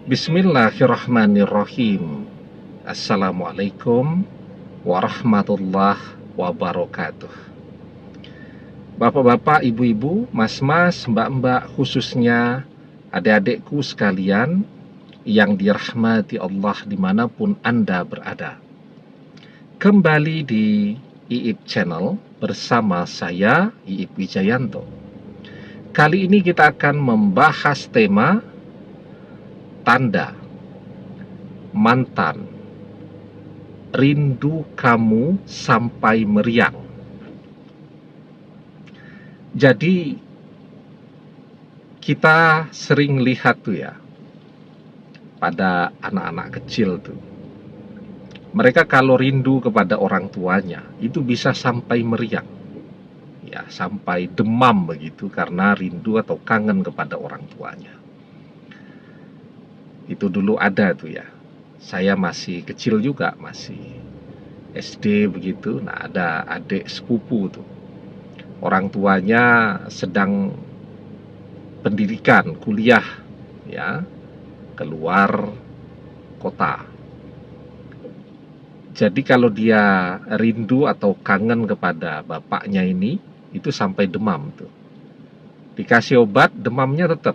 Bismillahirrahmanirrahim. Assalamualaikum warahmatullahi wabarakatuh. Bapak-bapak, ibu-ibu, mas-mas, mbak-mbak, khususnya adik-adikku sekalian yang dirahmati Allah dimanapun Anda berada. Kembali di IIP Channel bersama saya, IIP Wijayanto. Kali ini kita akan membahas tema tanda mantan, rindu kamu sampai meriang. Jadi kita sering lihat tuh ya, pada anak-anak kecil tuh, mereka kalau rindu kepada orang tuanya itu bisa sampai meriang, ya, sampai demam begitu karena rindu atau kangen kepada orang tuanya. Itu dulu ada tuh ya. Saya masih kecil juga, masih SD begitu. Nah, ada adik sepupu tuh. Orang tuanya sedang pendidikan, kuliah ya, keluar kota. Jadi kalau dia rindu atau kangen kepada bapaknya ini, itu sampai demam tuh. Dikasih obat, demamnya tetap.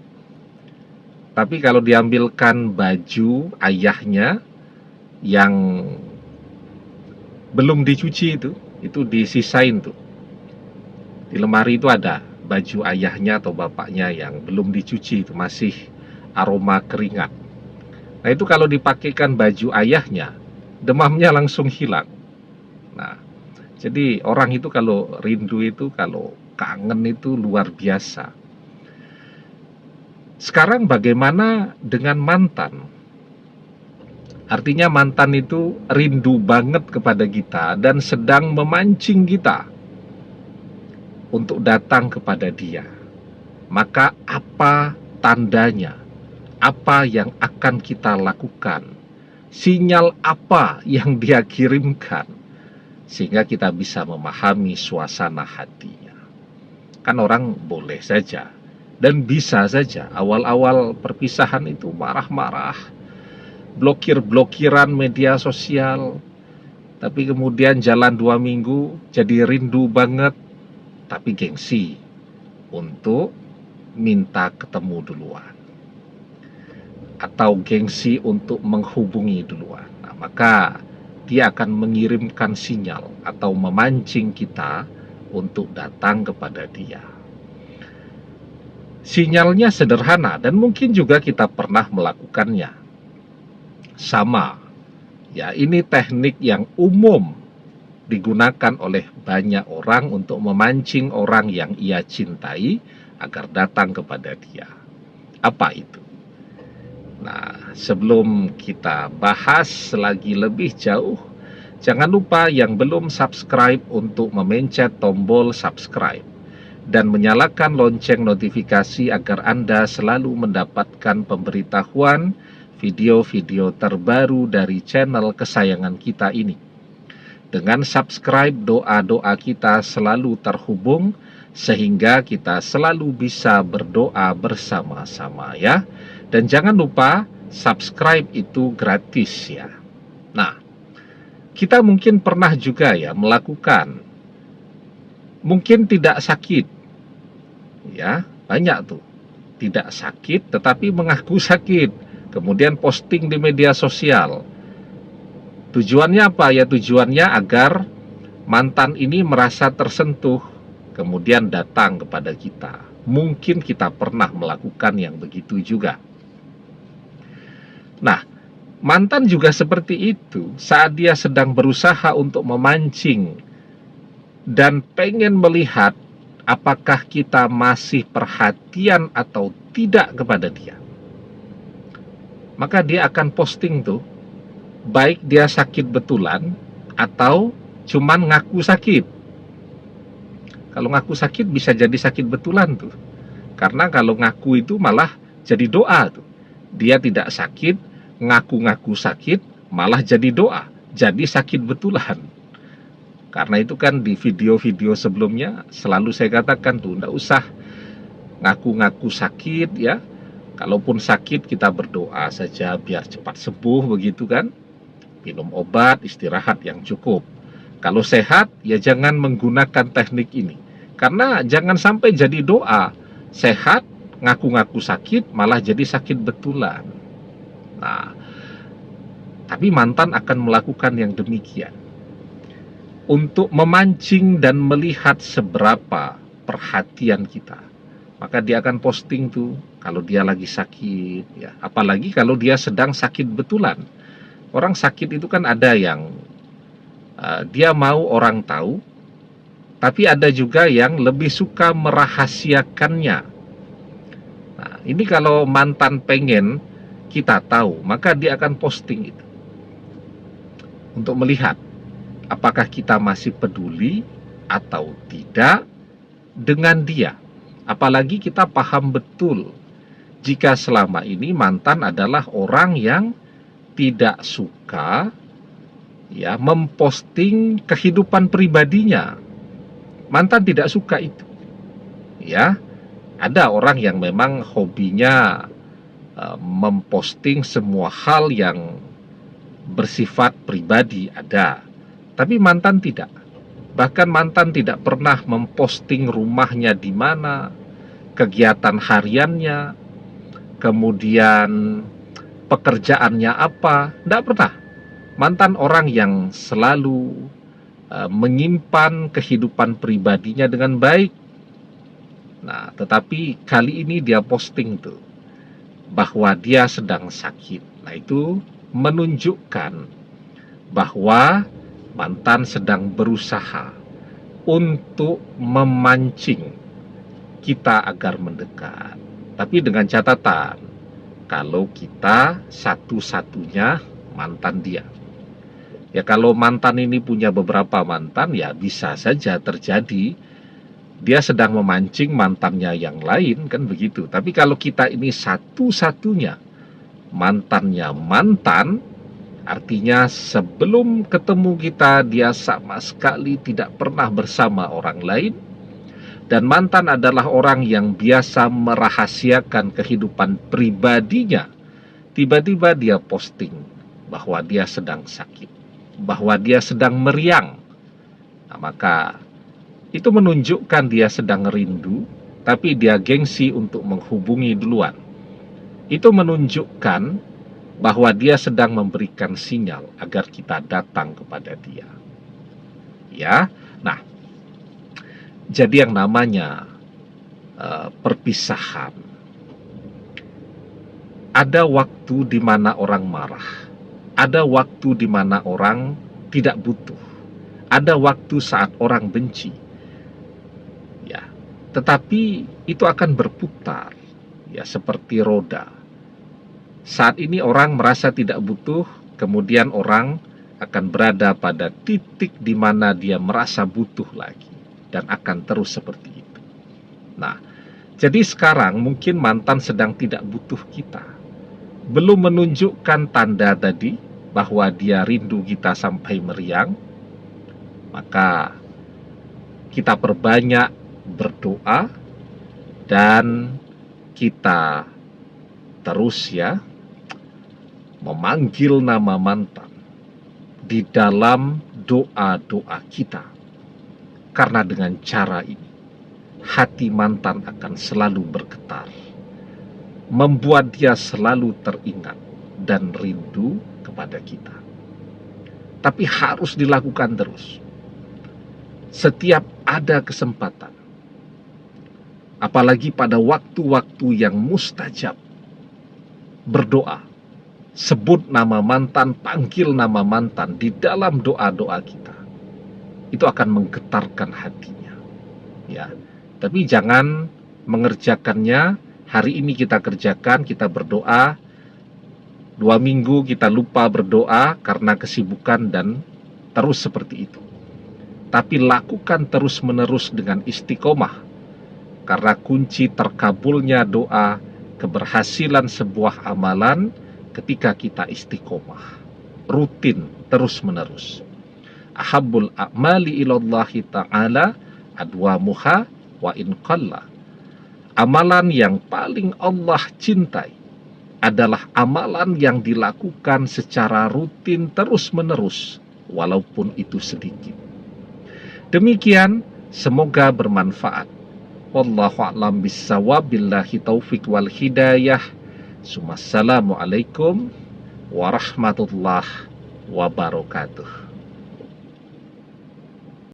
Tapi kalau diambilkan baju ayahnya yang belum dicuci itu disisain tuh. Di lemari itu ada baju ayahnya atau bapaknya yang belum dicuci, itu masih aroma keringat. Nah, itu kalau dipakaikan baju ayahnya, demamnya langsung hilang. Nah, jadi orang itu kalau rindu itu, kalau kangen itu luar biasa. Sekarang bagaimana dengan mantan? Artinya mantan itu rindu banget kepada kita dan sedang memancing kita untuk datang kepada dia. Maka apa tandanya? Apa yang akan kita lakukan? Sinyal apa yang dia kirimkan? Sehingga kita bisa memahami suasana hatinya. Kan orang boleh saja dan bisa saja awal-awal perpisahan itu marah-marah, blokir-blokiran media sosial, tapi kemudian jalan 2 minggu jadi rindu banget, tapi gengsi untuk minta ketemu duluan, atau gengsi untuk menghubungi duluan. Nah, maka dia akan mengirimkan sinyal atau memancing kita untuk datang kepada dia. Sinyalnya sederhana dan mungkin juga kita pernah melakukannya. Sama, ya, ini teknik yang umum digunakan oleh banyak orang untuk memancing orang yang ia cintai agar datang kepada dia. Apa itu? Nah, sebelum kita bahas lagi lebih jauh, jangan lupa yang belum subscribe untuk memencet tombol subscribe dan menyalakan lonceng notifikasi agar Anda selalu mendapatkan pemberitahuan video-video terbaru dari channel kesayangan kita ini. Dengan subscribe, doa-doa kita selalu terhubung sehingga kita selalu bisa berdoa bersama-sama ya. Dan jangan lupa subscribe itu gratis ya. Nah, kita mungkin pernah juga ya melakukan, mungkin tidak sakit, ya, banyak tuh tidak sakit tetapi mengaku sakit, kemudian posting di media sosial. Tujuannya apa ya? Tujuannya agar mantan ini merasa tersentuh, kemudian datang kepada kita. Mungkin kita pernah melakukan yang begitu juga. Nah, mantan juga seperti itu saat dia sedang berusaha untuk memancing dan pengen melihat apakah kita masih perhatian atau tidak kepada dia. Maka dia akan posting tuh, baik dia sakit betulan atau cuman ngaku sakit. Kalau ngaku sakit bisa jadi sakit betulan tuh. Karena kalau ngaku itu malah jadi doa tuh. Dia tidak sakit, ngaku-ngaku sakit, malah jadi doa, jadi sakit betulan. Karena itu kan di video-video sebelumnya selalu saya katakan tuh, enggak usah ngaku-ngaku sakit ya. Kalaupun sakit kita berdoa saja biar cepat sembuh begitu kan. Minum obat, istirahat yang cukup. Kalau sehat ya jangan menggunakan teknik ini. Karena jangan sampai jadi doa sehat ngaku-ngaku sakit malah jadi sakit betulan. Nah, tapi mantan akan melakukan yang demikian untuk memancing dan melihat seberapa perhatian kita. Maka dia akan posting tuh kalau dia lagi sakit ya, apalagi kalau dia sedang sakit betulan. Orang sakit itu kan ada yang dia mau orang tahu, tapi ada juga yang lebih suka merahasiakannya. Nah, ini kalau mantan pengen kita tahu, maka dia akan posting itu untuk melihat apakah kita masih peduli atau tidak dengan dia. Apalagi kita paham betul jika selama ini mantan adalah orang yang tidak suka ya memposting kehidupan pribadinya. Mantan tidak suka itu. Ya, ada orang yang memang hobinya memposting semua hal yang bersifat pribadi ada. Tapi mantan tidak. Bahkan mantan tidak pernah memposting rumahnya di mana, kegiatan hariannya, kemudian pekerjaannya apa, tidak pernah. Mantan orang yang selalu menyimpan kehidupan pribadinya dengan baik. Nah, tetapi kali ini dia posting tuh bahwa dia sedang sakit. Nah, itu menunjukkan bahwa mantan sedang berusaha untuk memancing kita agar mendekat. Tapi dengan catatan, kalau kita satu-satunya mantan dia. Ya kalau mantan ini punya beberapa mantan, ya bisa saja terjadi dia sedang memancing mantannya yang lain, kan begitu. Tapi kalau kita ini satu-satunya mantannya mantan, artinya sebelum ketemu kita dia sama sekali tidak pernah bersama orang lain. Dan mantan adalah orang yang biasa merahasiakan kehidupan pribadinya. Tiba-tiba dia posting bahwa dia sedang sakit, bahwa dia sedang meriang. Nah, maka itu menunjukkan dia sedang rindu, tapi dia gengsi untuk menghubungi duluan. Itu menunjukkan bahwa dia sedang memberikan sinyal agar kita datang kepada dia. Ya, nah, jadi yang namanya perpisahan, ada waktu di mana orang marah, ada waktu di mana orang tidak butuh, ada waktu saat orang benci. Ya, tetapi itu akan berputar, ya seperti roda. Saat ini orang merasa tidak butuh, kemudian orang akan berada pada titik di mana dia merasa butuh lagi. Dan akan terus seperti itu. Nah, jadi sekarang mungkin mantan sedang tidak butuh kita. Belum menunjukkan tanda tadi bahwa dia rindu kita sampai meriang. Maka kita perbanyak berdoa dan kita terus ya memanggil nama mantan di dalam doa-doa kita. Karena dengan cara ini, hati mantan akan selalu bergetar, membuat dia selalu teringat dan rindu kepada kita. Tapi harus dilakukan terus. Setiap ada kesempatan, apalagi pada waktu-waktu yang mustajab, berdoa, sebut nama mantan, panggil nama mantan di dalam doa-doa kita. Itu akan menggetarkan hatinya. Ya, tapi jangan mengerjakannya hari ini kita kerjakan, kita berdoa, 2 minggu kita lupa berdoa karena kesibukan dan terus seperti itu. Tapi lakukan terus-menerus dengan istiqomah, karena kunci terkabulnya doa, keberhasilan sebuah amalan ketika kita istiqomah, rutin, terus-menerus. Ahabbul a'mali ilallahi ta'ala adwamuha wa in qalla. amalan yang paling Allah cintai adalah amalan yang dilakukan secara rutin terus-menerus, walaupun itu sedikit. Demikian, semoga bermanfaat. Wallahu a'lam bissawab, billahi taufik wal hidayah. Assalamualaikum warahmatullahi wabarakatuh.